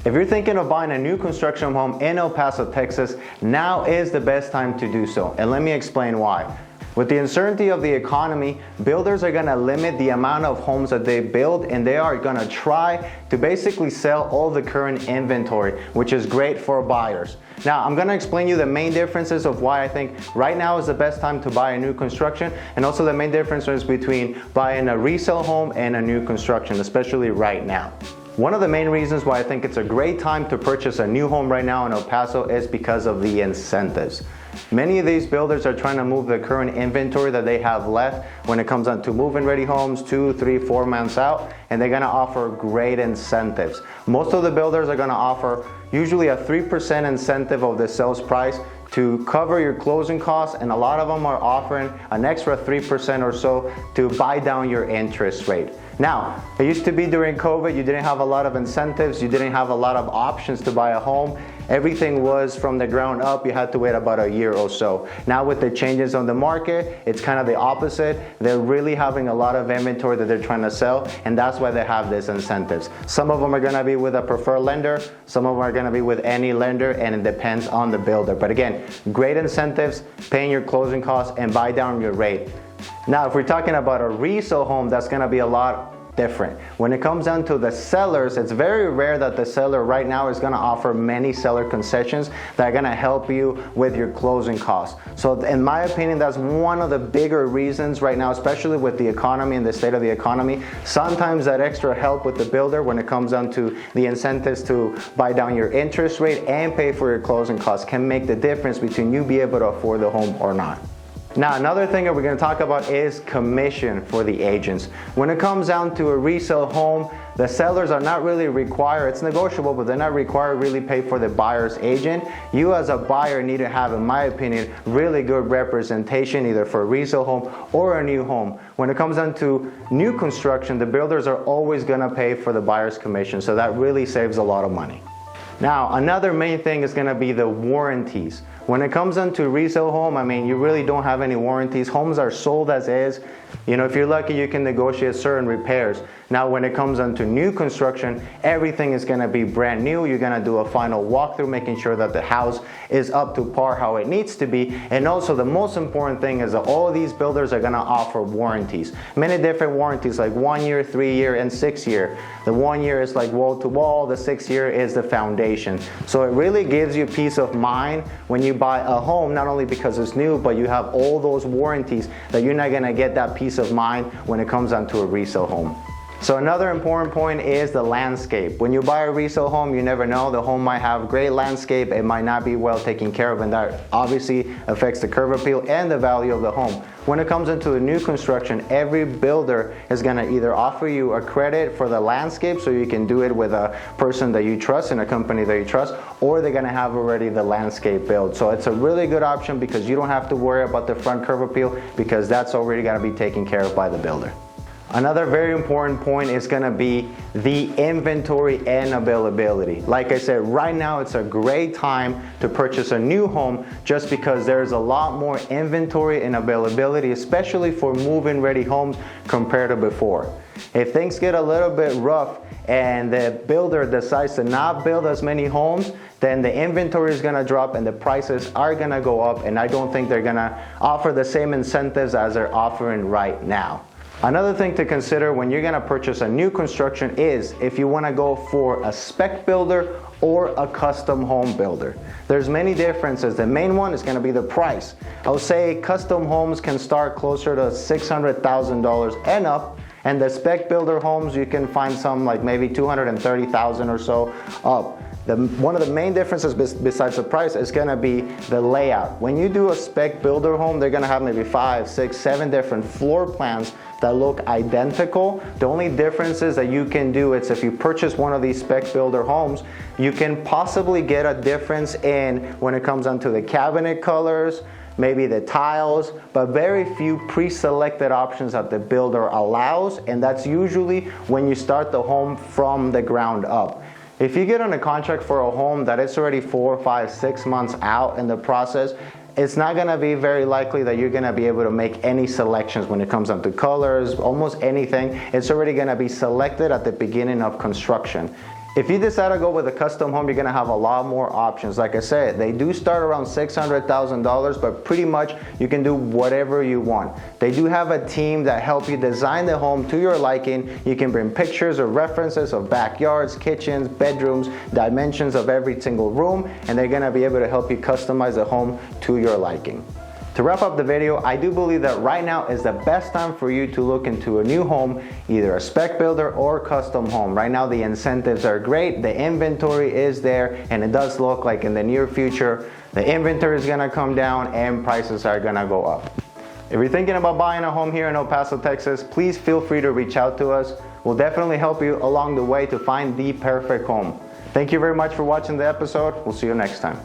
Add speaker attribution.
Speaker 1: If you're thinking of buying a new construction home in El Paso, Texas, now is the best time to do so. And let me explain why. With the uncertainty of the economy, builders are going to limit the amount of homes that they build, and they are going to try to basically sell all the current inventory, which is great for buyers. Now, I'm going to explain you the main differences of why I think right now is the best time to buy a new construction, and also the main differences between buying a resale home and a new construction, especially right now. One of the main reasons why I think it's a great time to purchase a new home right now in El Paso is because of the incentives. Many of these builders are trying to move the current inventory that they have left when it comes on to move-in ready homes 2, 3, 4 months out, and they're going to offer great incentives. Most of the builders are going to offer usually a 3% incentive of the sales price to cover your closing costs, and a lot of them are offering an extra 3% or so to buy down your interest rate. Now, it used to be during COVID, you didn't have a lot of incentives, you didn't have a lot of options to buy a home. Everything was from the ground up, you had to wait about a year or so. Now with the changes on the market, it's kind of the opposite. They're really having a lot of inventory that they're trying to sell, and that's why they have these incentives. Some of them are going to be with a preferred lender, some of them are going to be with any lender, and it depends on the builder. But again, great incentives, paying your closing costs, and buy down your rate. Now, if we're talking about a resale home, that's going to be a lot different. When it comes down to the sellers, it's very rare that the seller right now is going to offer many seller concessions that are going to help you with your closing costs. So in my opinion, that's one of the bigger reasons right now, especially with the economy and the state of the economy. Sometimes that extra help with the builder when it comes down to the incentives to buy down your interest rate and pay for your closing costs can make the difference between you being able to afford the home or not. Now, another thing that we're going to talk about is commission for the agents. When it comes down to a resale home, the sellers are not really required, it's negotiable, but they're not required to really pay for the buyer's agent. You as a buyer need to have, in my opinion, really good representation either for a resale home or a new home. When it comes down to new construction, the builders are always going to pay for the buyer's commission, so that really saves a lot of money. Now, another main thing is going to be the warranties. When it comes into resale home, I mean, you really don't have any warranties. Homes are sold as is. You know, if you're lucky, you can negotiate certain repairs. Now, when it comes into new construction, everything is going to be brand new. You're going to do a final walkthrough, making sure that the house is up to par how it needs to be. And also, the most important thing is that all of these builders are going to offer warranties. Many different warranties, like 1 year, 3 year, and 6 year. The 1 year is like wall to wall. The 6 year is the foundation. So it really gives you peace of mind when you buy a home, not only because it's new, but you have all those warranties that you're not going to get that peace of mind when it comes down to a resale home. So another important point is the landscape. When you buy a resale home, you never know. The home might have great landscape, it might not be well taken care of, and that obviously affects the curb appeal and the value of the home. When it comes into the new construction, every builder is going to either offer you a credit for the landscape so you can do it with a person that you trust and a company that you trust, or they're going to have already the landscape built. So it's a really good option because you don't have to worry about the front curb appeal because that's already going to be taken care of by the builder. Another very important point is going to be the inventory and availability. Like I said, right now it's a great time to purchase a new home just because there's a lot more inventory and availability, especially for move-in ready homes compared to before. If things get a little bit rough and the builder decides to not build as many homes, then the inventory is going to drop and the prices are going to go up, and I don't think they're going to offer the same incentives as they're offering right now. Another thing to consider when you're going to purchase a new construction is if you want to go for a spec builder or a custom home builder. There's many differences. The main one is going to be the price. I would say custom homes can start closer to $600,000 and up, and the spec builder homes you can find some like maybe $230,000 or so up. One of the main differences besides the price is going to be the layout. When you do a spec builder home, they're going to have maybe 5, 6, 7 different floor plans that look identical. The only difference is that you can do is if you purchase one of these spec builder homes, you can possibly get a difference in when it comes down to the cabinet colors, maybe the tiles, but very few pre-selected options that the builder allows, and that's usually when you start the home from the ground up. If you get on a contract for a home that it's already 4, 5, 6 months out in the process, it's not going to be very likely that you're going to be able to make any selections when it comes down to colors, almost anything. It's already going to be selected at the beginning of construction. If you decide to go with a custom home, you're gonna have a lot more options. Like I said, they do start around $600,000, but pretty much you can do whatever you want. They do have a team that help you design the home to your liking. You can bring pictures or references of backyards, kitchens, bedrooms, dimensions of every single room, and they're gonna be able to help you customize the home to your liking. To wrap up the video, I do believe that right now is the best time for you to look into a new home, either a spec builder or custom home. Right now the incentives are great, the inventory is there, and it does look like in the near future, the inventory is gonna come down and prices are gonna go up. If you're thinking about buying a home here in El Paso, Texas, please feel free to reach out to us. We'll definitely help you along the way to find the perfect home. Thank you very much for watching the episode. We'll see you next time.